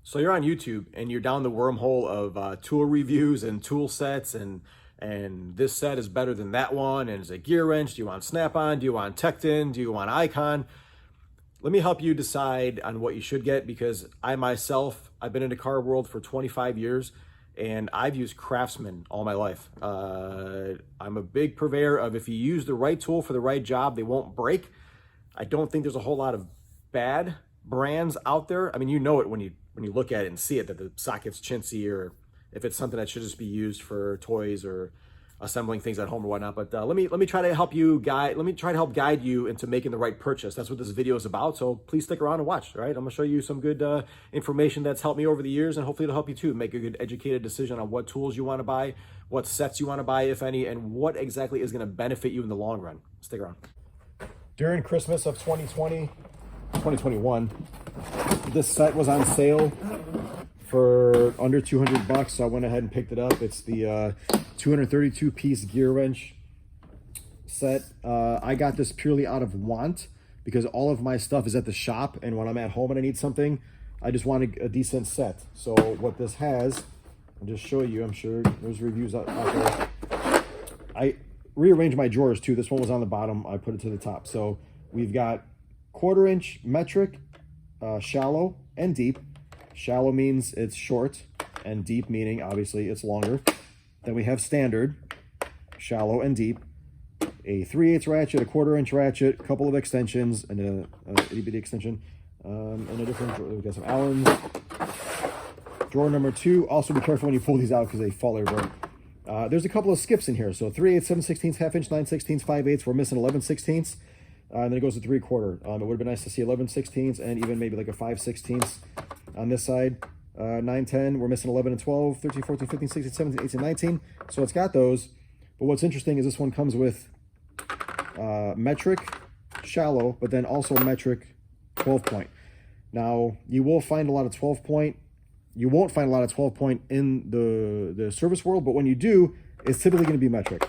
So you're on YouTube and you're down the wormhole of tool reviews and tool sets and this set is better than that one, and it's a Gearwrench. Do you want Snap-on? Do you want Tecton? Do you want Icon? Let me help you decide on what you should get, because I myself, I've been in the car world for 25 years and I've used Craftsman all my life. I'm a big purveyor of, if you use the right tool for the right job, they won't break. I don't think there's a whole lot of bad brands out there. I mean, you know it when you look at it and see it, that the socket's chintzy, or if it's something that should just be used for toys or assembling things at home or whatnot. But let me try to help you guide. Let me try to help guide you into making the right purchase. That's what this video is about. So please stick around and watch. All right, I'm gonna show you some good information that's helped me over the years, and hopefully it'll help you too make a good educated decision on what tools you want to buy, what sets you want to buy, if any, and what exactly is going to benefit you in the long run. Stick around. During Christmas of 2021, this set was on sale for under 200 bucks, so I went ahead and picked it up. It's the 232 piece Gearwrench set. I got this purely out of want, because all of my stuff is at the shop, and when I'm at home and I need something, I just want a decent set. So what this has, I'll just show you. I'm sure there's reviews out there. I rearranged my drawers too. This one was on the bottom, I put it to the top. So we've got 1/4 inch metric, shallow and deep. Shallow means it's short, and deep meaning obviously it's longer. Then we have standard, shallow and deep, a 3/8 ratchet, a 1/4 inch ratchet, a couple of extensions, and a itty bitty extension, and a different drawer. We've got some Allens. Drawer number 2. Also be careful when you pull these out, because they fall everywhere. There's a couple of skips in here. So 3/8, 7/16, 1/2 inch, 9/16, 5/8. We're missing 11/16. And then it goes to 3/4. It would have been nice to see 11/16 and even maybe like a 5/16 on this side. 9, 10, we're missing 11 and 12, 13, 14, 15, 16, 17, 18, 19. So it's got those. But what's interesting is this one comes with metric, shallow, but then also metric 12 point. Now, you will find a lot of 12 point. You won't find a lot of 12 point in the service world, but when you do, it's typically going to be metric.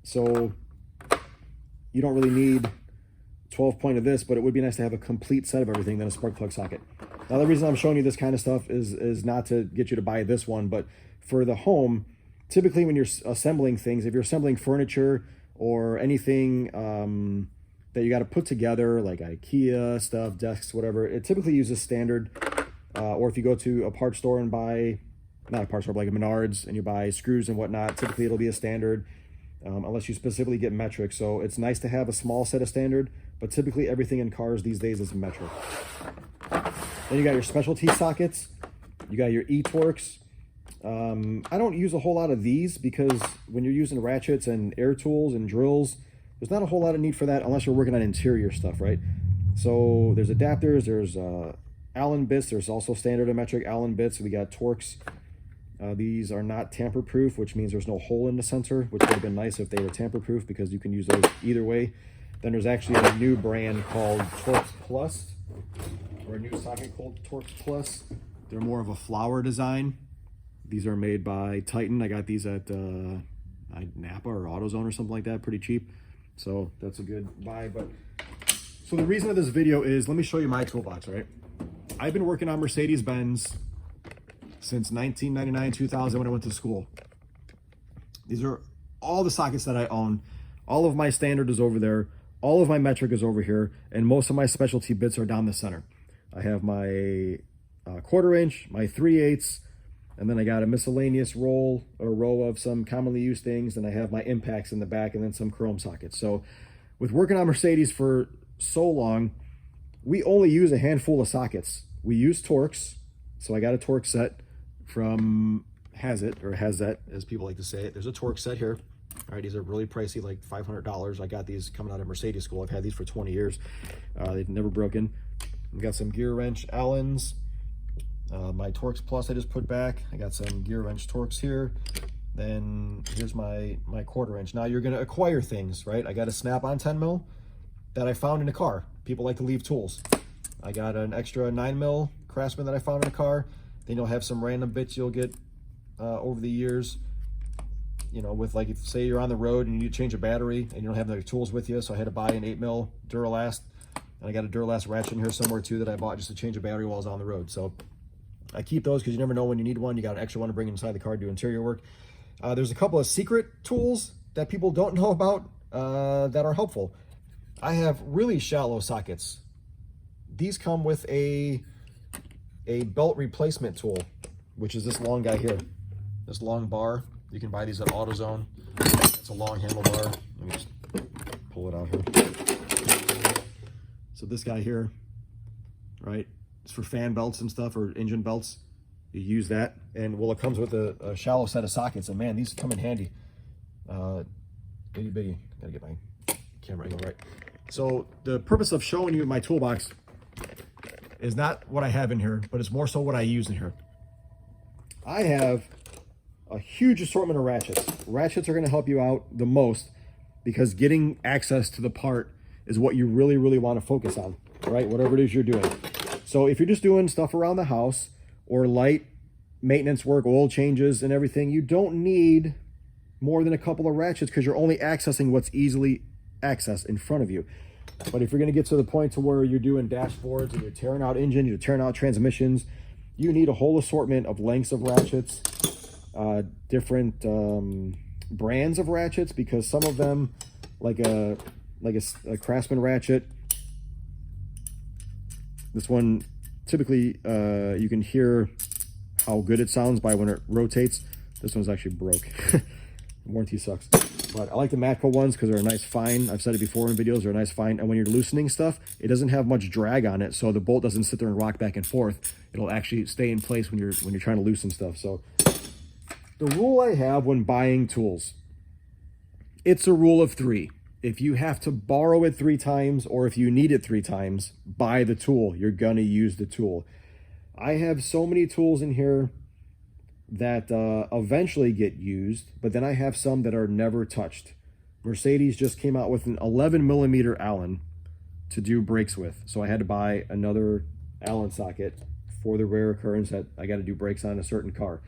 So you don't really need 12 point of this, but it would be nice to have a complete set of everything than a spark plug socket. Now, the reason I'm showing you this kind of stuff is not to get you to buy this one, but for the home, typically when you're assembling things, if you're assembling furniture or anything that you got to put together, like IKEA stuff, desks, whatever, it typically uses standard. Or if you go to a parts store and buy, not a parts store, but like a Menards, and you buy screws and whatnot, typically it'll be a standard, unless you specifically get metric. So it's nice to have a small set of standard, but typically everything in cars these days is metric. Then you got your specialty sockets. You got your E-Torx. I don't use a whole lot of these, because when you're using ratchets and air tools and drills, there's not a whole lot of need for that unless you're working on interior stuff, right? So there's adapters, there's Allen bits. There's also standard and metric Allen bits. We got Torx. These are not tamper-proof, which means there's no hole in the sensor, which would have been nice if they were tamper-proof, because you can use those either way. Then there's actually a new brand called Torx Plus, or a new socket called Torx Plus. They're more of a flower design. These are made by Titan. I got these at Napa or AutoZone or something like that, pretty cheap. So that's a good buy. But so the reason of this video is, let me show you my toolbox, right? I've been working on Mercedes-Benz since 1999, 2000, when I went to school. These are all the sockets that I own. All of my standard is over there. All of my metric is over here. And most of my specialty bits are down the center. I have my 1/4 inch, my 3/8, and then I got a miscellaneous row of some commonly used things. And I have my impacts in the back, and then some chrome sockets. So with working on Mercedes for so long, we only use a handful of sockets. We use Torx. So I got a Torx set from Hazet, or Hazet, as people like to say it. There's a Torx set here. All right, these are really pricey, like $500. I got these coming out of Mercedes school. I've had these for 20 years. They've never broken. We got some Gearwrench Allens. My Torx Plus I just put back. I got some Gearwrench Torx here. Then here's my 1/4 inch. Now you're gonna acquire things, right? I got a Snap-on 10 mil that I found in a car. People like to leave tools. I got an extra 9 mil Craftsman that I found in a car. Then you'll have some random bits you'll get over the years. You know, with, like, if say you're on the road and you need to change a battery and you don't have the tools with you, so I had to buy an 8 mil Duralast. And I got a Duralast ratchet in here somewhere too that I bought just to change a battery while I was on the road. So I keep those because you never know when you need one. You got an extra one to bring inside the car to do interior work. There's a couple of secret tools that people don't know about that are helpful. I have really shallow sockets. These come with a belt replacement tool, which is this long guy here. This long bar. You can buy these at AutoZone. It's a long handlebar. Let me just pull it out here. So this guy here, right? It's for fan belts and stuff, or engine belts. You use that, and well, it comes with a shallow set of sockets, and man, these come in handy. Itty bitty. Gotta get my camera angle right. So the purpose of showing you my toolbox is not what I have in here, but it's more so what I use in here. I have a huge assortment of ratchets. Ratchets are going to help you out the most because getting access to the part is what you really, really want to focus on, right? Whatever it is you're doing. So if you're just doing stuff around the house or light maintenance work, oil changes and everything, you don't need more than a couple of ratchets because you're only accessing what's easily accessed in front of you. But if you're going to get to the point to where you're doing dashboards and you're tearing out engine, you're tearing out transmissions, you need a whole assortment of lengths of ratchets, different brands of ratchets, because some of them, like a Craftsman ratchet, this one typically you can hear how good it sounds by when it rotates. This one's actually broke. Warranty sucks. But I like the Matco ones because they're a nice fine. I've said it before in videos, they're a nice fine. And when you're loosening stuff, it doesn't have much drag on it, so the bolt doesn't sit there and rock back and forth. It'll actually stay in place when you're trying to loosen stuff. So the rule I have when buying tools, it's a rule of 3. If you have to borrow it 3 times, or if you need it 3 times, buy the tool. You're gonna use the tool. I have so many tools in here that eventually get used, but then I have some that are never touched. Mercedes just came out with an 11mm Allen to do brakes with, so I had to buy another Allen socket for the rare occurrence that I got to do brakes on a certain car.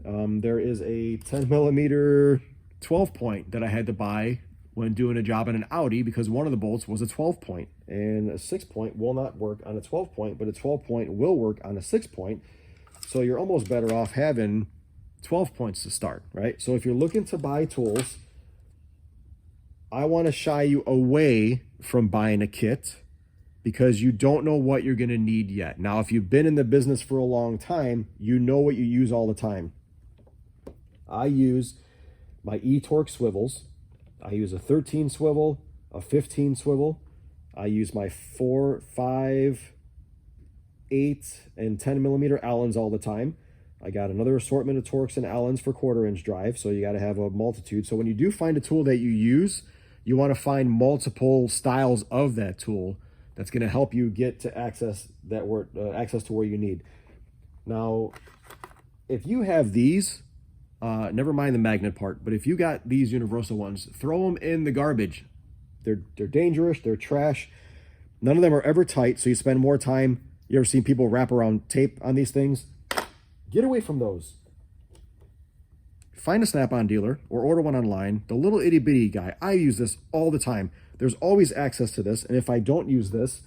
There is a 10mm 12 point that I had to buy when doing a job on an Audi because one of the bolts was a 12 point, and a 6 point will not work on a 12 point, but a 12 point will work on a 6 point. So you're almost better off having 12 points to start, right? So if you're looking to buy tools, I want to shy you away from buying a kit because you don't know what you're going to need yet. Now, if you've been in the business for a long time, you know what you use all the time. I use my E-Torque swivels. I use a 13 swivel, a 15 swivel. I use my 4, 5, 8, and 10mm Allens all the time. I got another assortment of Torques and Allens for 1/4-inch drive, so you got to have a multitude. So when you do find a tool that you use, you want to find multiple styles of that tool that's going to help you get to access to where you need. Now, if you have these, never mind the magnet part, but if you got these universal ones, throw them in the garbage. They're dangerous, they're trash. None of them are ever tight, so you spend more time. You ever seen people wrap around tape on these things? Get away from those. Find a Snap-on dealer or order one online. The little itty bitty guy, I use this all the time. There's always access to this, and if I don't use this,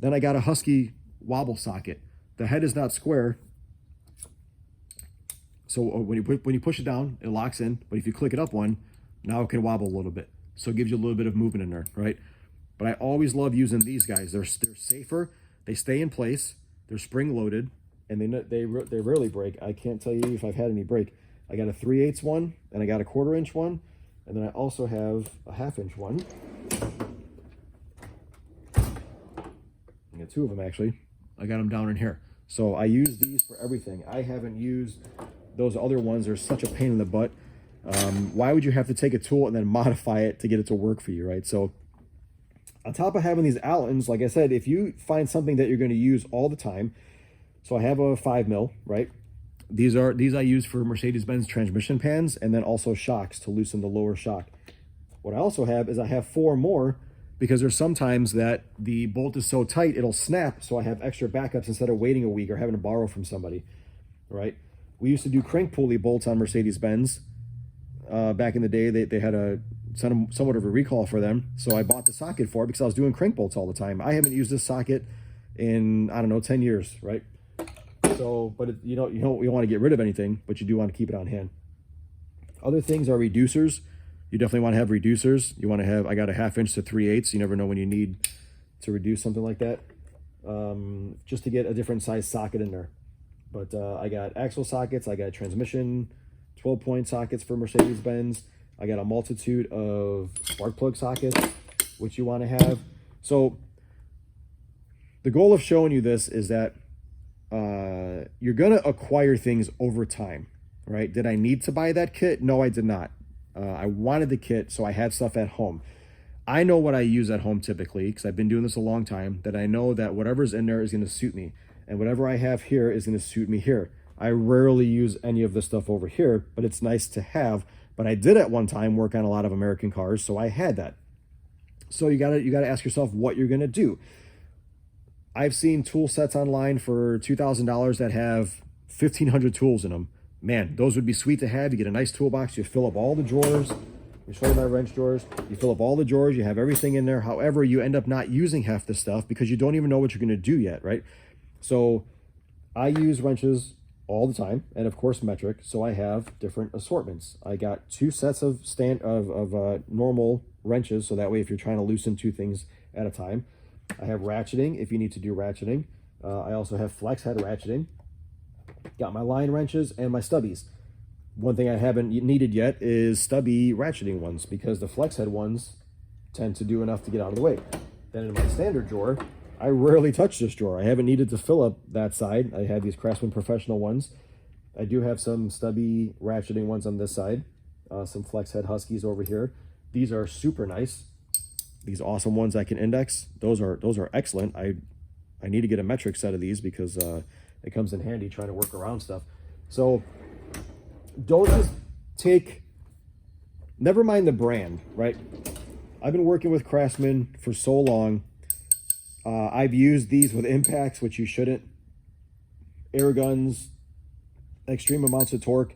then I got a Husky wobble socket. The head is not square, so when you push it down, it locks in, but if you click it up one, now it can wobble a little bit. So it gives you a little bit of movement in there, right? But I always love using these guys. They're safer. They stay in place. They're spring loaded, and they rarely break. I can't tell you if I've had any break. I got a 3/8 one, and I got a 1/4-inch one, and then I also have a 1/2-inch one. I got 2 of them actually. I got them down in here. So I use these for everything. I haven't used those other ones. They're such a pain in the butt. Why would you have to take a tool and then modify it to get it to work for you, right? So on top of having these Allens, like I said, if you find something that you're going to use all the time, so I have a 5mm, right? These I use for Mercedes-Benz transmission pans and then also shocks to loosen the lower shock. What I also have is I have 4 more because there's sometimes that the bolt is so tight it'll snap, so I have extra backups instead of waiting a week or having to borrow from somebody, right? We used to do crank pulley bolts on Mercedes-Benz. Back in the day, they had a somewhat of a recall for them, so I bought the socket for it because I was doing crank bolts all the time. I haven't used this socket in, I don't know, 10 years, right? So, but you don't want to get rid of anything, but you do want to keep it on hand. Other things are reducers. You definitely want to have reducers. You want to have, I got a 1/2 inch to 3/8. You never know when you need to reduce something like that. Just to get a different size socket in there. But I got axle sockets. I got transmission 12-point sockets for Mercedes-Benz. I got a multitude of spark plug sockets, which you want to have. So the goal of showing you this is that you're going to acquire things over time, right? Did I need to buy that kit? No, I did not. I wanted the kit, so I had stuff at home. I know what I use at home typically, because I've been doing this a long time, that I know that whatever's in there is going to suit me. And whatever I have here is going to suit me here. I rarely use any of this stuff over here, but it's nice to have. But I did at one time work on a lot of American cars, so I had that. So you gotta ask yourself what you're gonna do. I've seen tool sets online for $2,000 that have 1,500 tools in them. Man, those would be sweet to have. You get a nice toolbox, you fill up all the drawers. You're showing my wrench drawers. You fill up all the drawers, you have everything in there. However, you end up not using half the stuff because you don't even know what you're gonna do yet, right? So I use wrenches all the time, and of course metric, so I have different assortments. I got 2 sets of normal wrenches, so that way if you're trying to loosen 2 things at a time. I have ratcheting if you need to do ratcheting. I also have flex head ratcheting. Got my line wrenches and my stubbies. One thing I haven't needed yet is stubby ratcheting ones, because the flex head ones tend to do enough to get out of the way. Then in my standard drawer, I rarely touch this drawer. I haven't needed to fill up that side. I have these Craftsman Professional ones. I do have some stubby ratcheting ones on this side. Some flex head Huskies over here. These are super nice. These awesome ones I can index. Those are excellent. I need to get a metric set of these because it comes in handy trying to work around stuff. So don't just take, never mind the brand, right? I've been working with Craftsman for so long. I've used these with impacts, which you shouldn't. Air guns, extreme amounts of torque.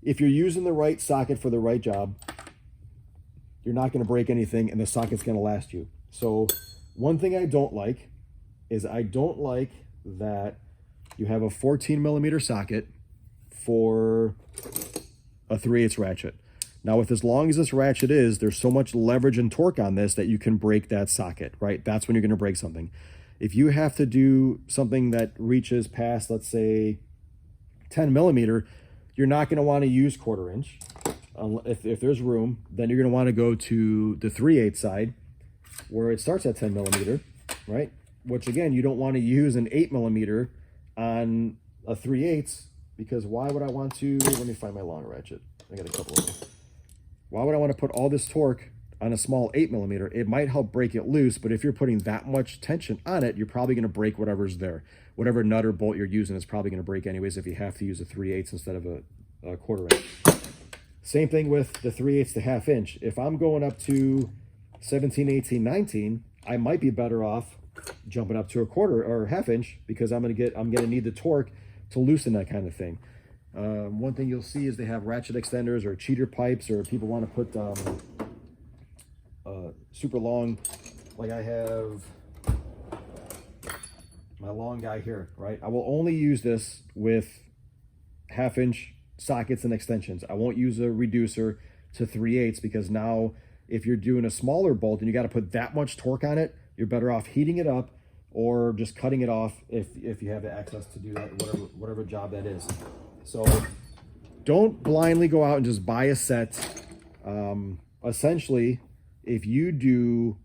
If you're using the right socket for the right job, you're not going to break anything, and the socket's going to last you. So one thing I don't like is I don't like that you have a 14mm socket for a 3/8 ratchet. Now, with as long as this ratchet is, there's so much leverage and torque on this that you can break that socket, right? That's when you're going to break something. If you have to do something that reaches past, let's say, 10mm, you're not going to want to use 1/4 inch. If there's room, then you're going to want to go to the 3/8 side, where it starts at 10mm, right? Which, again, you don't want to use an 8mm on a 3/8, because why would I want to? Let me find my long ratchet. I got a couple of them. Why would I want to put all this torque on a small 8mm? It might help break it loose, but if you're putting that much tension on it, you're probably going to break whatever's there. Whatever nut or bolt you're using is probably going to break anyways if you have to use a 3/8 instead of a 1/4 inch. Same thing with the 3/8 to 1/2 inch. If I'm going up to 17, 18, 19, I might be better off jumping up to a 1/4 or 1/2 inch, because I'm going to need the torque to loosen that kind of thing. One thing you'll see is they have ratchet extenders or cheater pipes, or people want to put super long, like I have my long guy here, right? I will only use this with 1/2 inch sockets and extensions. I won't use a reducer to 3/8, because now if you're doing a smaller bolt and you got to put that much torque on it, you're better off heating it up or just cutting it off if you have the access to do that, whatever job that is. So don't blindly go out and just buy a set. Essentially, if you do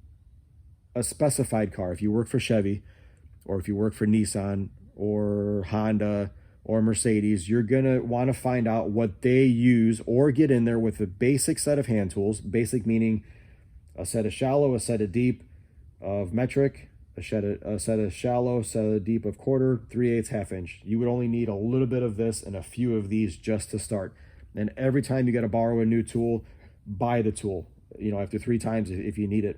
a specified car, if you work for Chevy, or if you work for Nissan or Honda or Mercedes, you're gonna want to find out what they use, or get in there with a basic set of hand tools. Basic meaning a set of shallow, a set of deep of metric, a set of shallow, set of deep of 1/4, 3/8, 1/2 inch. You would only need a little bit of this and a few of these just to start. And every time you got to borrow a new tool, buy the tool, you know, after 3 times if you need it.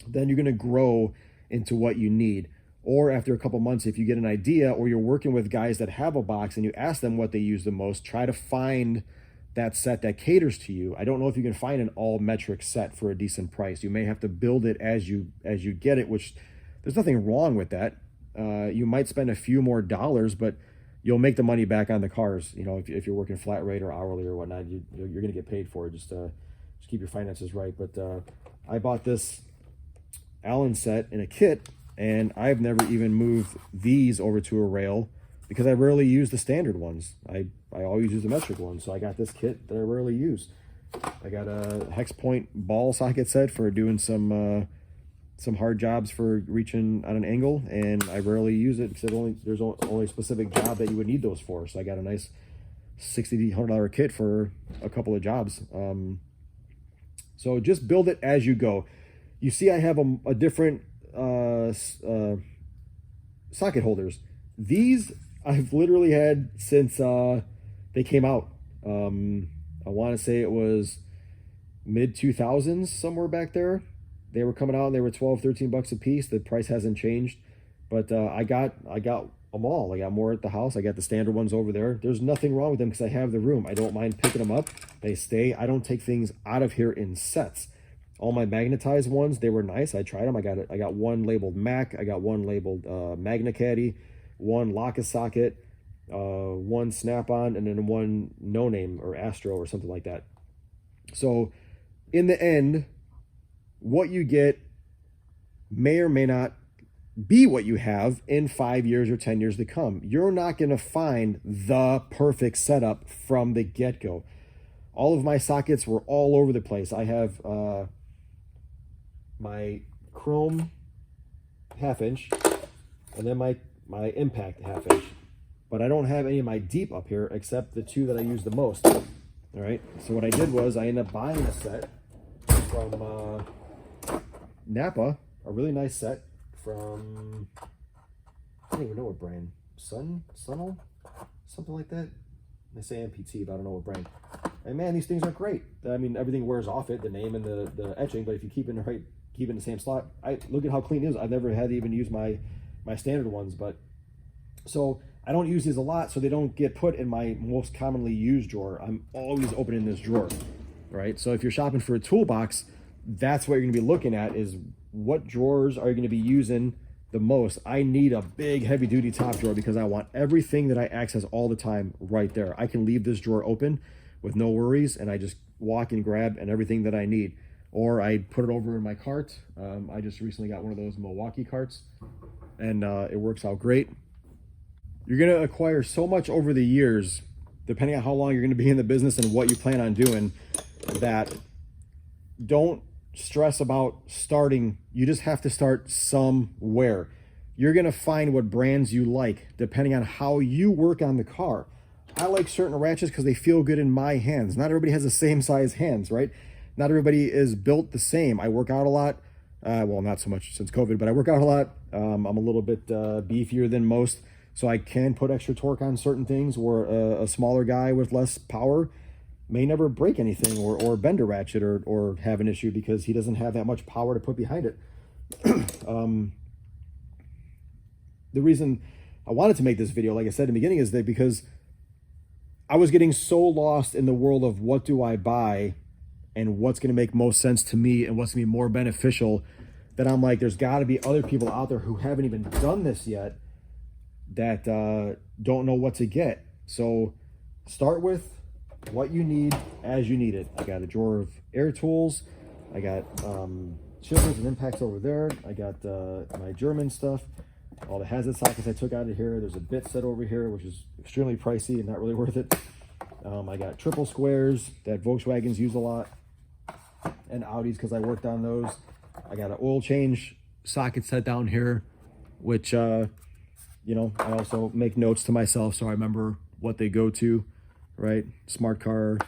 Then you're going to grow into what you need. Or after a couple months, if you get an idea, or you're working with guys that have a box and you ask them what they use the most, try to find that set that caters to you. I don't know if you can find an all metric set for a decent price. You may have to build it as you get it, which there's nothing wrong with that. You might spend a few more dollars, but you'll make the money back on the cars. You know, if you're working flat rate or hourly or whatnot, you're going to get paid for it. Just keep your finances right. But I bought this Allen set in a kit, and I've never even moved these over to a rail because I rarely use the standard ones. I always use the metric ones. So I got this kit that I rarely use. I got a hex point ball socket set for doing some hard jobs for reaching on an angle, and I rarely use it because there's only a specific job that you would need those for. So I got a nice $60 to $100 kit for a couple of jobs. So just build it as you go. You see I have a different socket holders. These I've literally had since they came out. I want to say it was mid 2000s, somewhere back there. They were coming out and they were 12, 13 bucks a piece. The price hasn't changed, but I got them all. I got more at the house. I got the standard ones over there. There's nothing wrong with them because I have the room. I don't mind picking them up. They stay. I don't take things out of here in sets. All my magnetized ones, they were nice. I tried them. I got one labeled Mac. I got one labeled Magna Caddy, one Locka socket, one Snap-on, and then one No Name or Astro or something like that. So in the end, what you get may or may not be what you have in 5 years or 10 years to come. You're not going to find the perfect setup from the get-go. All of my sockets were all over the place. I have my chrome 1/2 inch and then my impact 1/2 inch. But I don't have any of my deep up here except the two that I use the most. All right. So what I did was I ended up buying a set from Napa, a really nice set from, I don't even know what brand, Sunnel, something like that. They say MPT, but I don't know what brand. And man, these things are great. I mean, everything wears off it, the name and the etching, but if you keep it in the same slot, look at how clean it is. I've never had to even use my standard ones, but so I don't use these a lot, so they don't get put in my most commonly used drawer. I'm always opening this drawer, right? So if you're shopping for a toolbox, that's what you're gonna be looking at is what drawers are you gonna be using the most. I need a big heavy duty top drawer because I want everything that I access all the time right there. I can leave this drawer open with no worries and I just walk and grab and everything that I need. Or I put it over in my cart. I just recently got one of those Milwaukee carts and it works out great. You're gonna acquire so much over the years, depending on how long you're gonna be in the business and what you plan on doing, that don't stress about starting. You just have to start somewhere. You're gonna find what brands you like depending on how you work on the car. I like certain ratchets because they feel good in my hands. Not everybody has the same size hands, right? Not everybody is built the same. I work out a lot. Well, not so much since COVID, but I work out a lot. I'm a little bit beefier than most, so I can put extra torque on certain things where a smaller guy with less power may never break anything or bend a ratchet or have an issue because he doesn't have that much power to put behind it. The reason I wanted to make this video, like I said in the beginning, is that because I was getting so lost in the world of what do I buy and what's going to make most sense to me and what's going to be more beneficial, that I'm like, there's got to be other people out there who haven't even done this yet that don't know what to get. So start with what you need as you need it. I got a drawer of air tools. I got chisels and impacts over there. I got my German stuff, all the hazard sockets I took out of here. There's a bit set over here, which is extremely pricey and not really worth it. I got triple squares that Volkswagens use a lot and Audis because I worked on those. I got an oil change socket set down here, which, you know, I also make notes to myself so I remember what they go to, right? Smart car,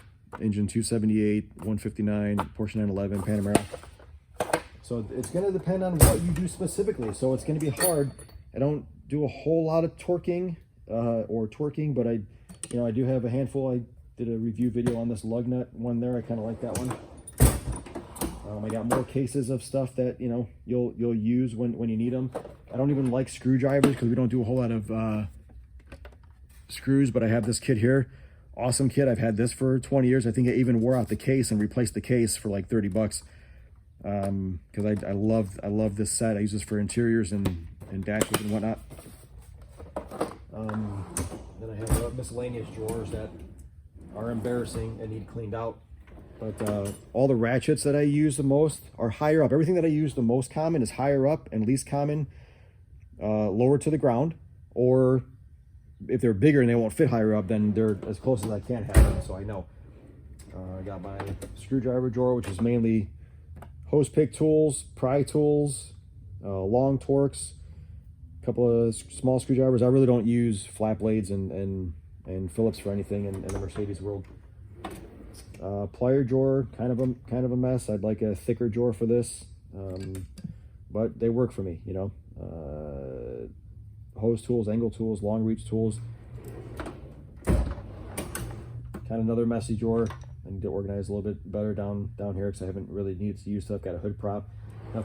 engine 278, 159, Porsche 911, Panamera. So it's going to depend on what you do specifically. So it's going to be hard. I don't do a whole lot of torquing, but I do have a handful. I did a review video on this lug nut one there. I kind of like that one. I got more cases of stuff that, you know, you'll use when you need them. I don't even like screwdrivers because we don't do a whole lot of screws, but I have this kit here. Awesome kit. I've had this for 20 years. I think I even wore out the case and replaced the case for like 30 bucks. Because I love this set. I use this for interiors and dashes and whatnot. Then I miscellaneous drawers that are embarrassing and need cleaned out. But all the ratchets that I use the most are higher up. Everything that I use the most common is higher up, and least common lower to the ground. Or if they're bigger and they won't fit higher up, then they're as close as I can have them, so I know. I got my screwdriver drawer, which is mainly hose pick tools, pry tools, long torques, a couple of small screwdrivers. I really don't use flat blades and Phillips for anything in the Mercedes world. Plier drawer, kind of a mess. I'd like a thicker drawer for this, but they work for me, you know. Hose tools, angle tools, long reach tools. Kind of another messy drawer. I need to organize a little bit better down here because I haven't really needed to use stuff. Got a hood prop,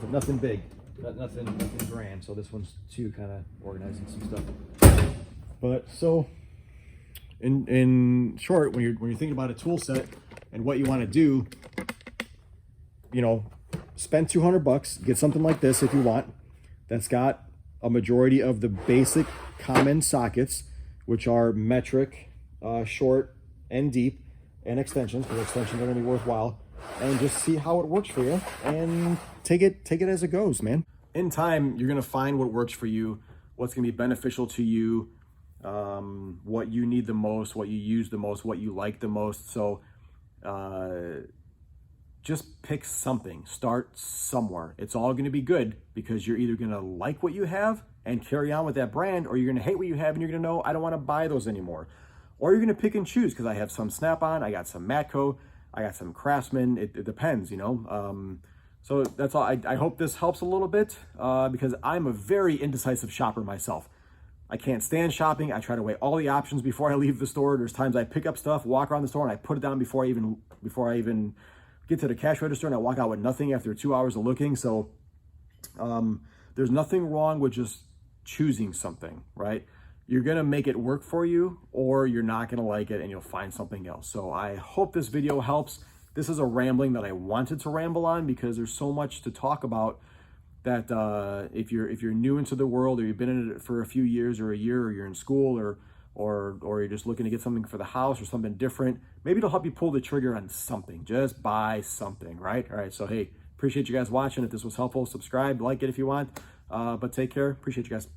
nothing big, nothing grand. So this one's too kind of organizing some stuff. But so in short, when you're thinking about a tool set and what you want to do, you know, spend $200, get something like this if you want, that's got a majority of the basic common sockets, which are metric, short and deep, and extensions, because extensions are going to be worthwhile, and just see how it works for you and take it as it goes, man. In time, you're going to find what works for you, what's going to be beneficial to you, what you need the most, what you use the most, what you like the most. So just pick something, start somewhere. It's all going to be good because you're either going to like what you have and carry on with that brand, or you're going to hate what you have and you're going to know, I don't want to buy those anymore. Or you're going to pick and choose, because I have some Snap-on, I got some Matco, I got some Craftsman. It depends, you know. So that's all. I hope this helps a little bit, because I'm a very indecisive shopper myself. I can't stand shopping. I try to weigh all the options before I leave the store. There's times I pick up stuff, walk around the store, and I put it down before I even get to the cash register, and I walk out with nothing after 2 hours of looking. So there's nothing wrong with just choosing something, right? You're going to make it work for you, or you're not going to like it and you'll find something else. So I hope this video helps. This is a rambling that I wanted to ramble on because there's so much to talk about that if you're new into the world, or you've been in it for a few years or a year, or you're in school, or you're just looking to get something for the house or something different, maybe it'll help you pull the trigger on something. Just buy something, right? All right, so hey, appreciate you guys watching. If this was helpful, subscribe, like it if you want, but take care. Appreciate you guys.